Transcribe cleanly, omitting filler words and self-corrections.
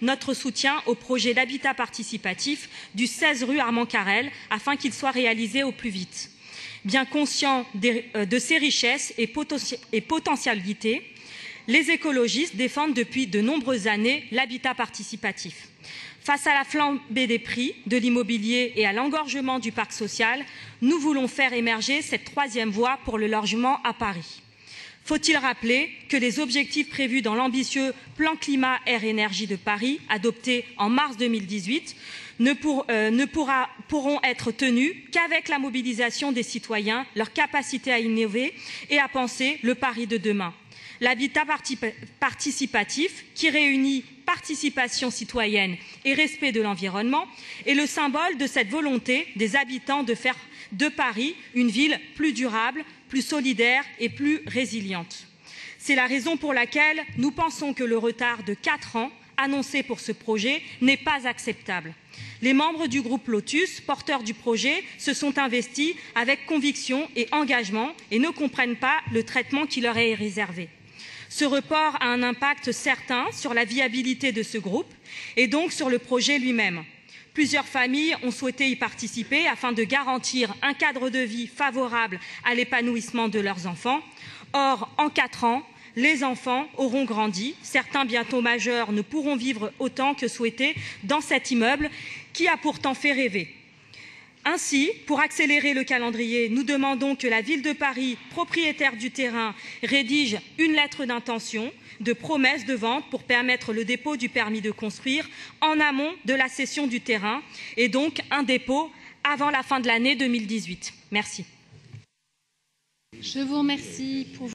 notre soutien au projet d'habitat participatif du 16 rue Armand Carrel afin qu'il soit réalisé au plus vite. Bien conscients de ses richesses et potentialités, les écologistes défendent depuis de nombreuses années l'habitat participatif. Face à la flambée des prix de l'immobilier et à l'engorgement du parc social, nous voulons faire émerger cette troisième voie pour le logement à Paris. Faut-il rappeler que les objectifs prévus dans l'ambitieux plan climat-air-énergie de Paris, adopté en mars 2018, pourront être tenus qu'avec la mobilisation des citoyens, leur capacité à innover et à penser le Paris de demain. L'habitat participatif, qui réunit participation citoyenne et respect de l'environnement, est le symbole de cette volonté des habitants de faire de Paris une ville plus durable, plus solidaire et plus résiliente. C'est la raison pour laquelle nous pensons que le retard de 4 ans annoncé pour ce projet n'est pas acceptable. Les membres du groupe Lotus, porteurs du projet, se sont investis avec conviction et engagement et ne comprennent pas le traitement qui leur est réservé. Ce report a un impact certain sur la viabilité de ce groupe et donc sur le projet lui-même. Plusieurs familles ont souhaité y participer afin de garantir un cadre de vie favorable à l'épanouissement de leurs enfants. Or, en 4 ans, les enfants auront grandi. Certains bientôt majeurs ne pourront vivre autant que souhaité dans cet immeuble qui a pourtant fait rêver. Ainsi, pour accélérer le calendrier, nous demandons que la Ville de Paris, propriétaire du terrain, rédige une lettre d'intention de promesse de vente pour permettre le dépôt du permis de construire en amont de la cession du terrain et donc un dépôt avant la fin de l'année 2018. Merci. Je vous remercie pour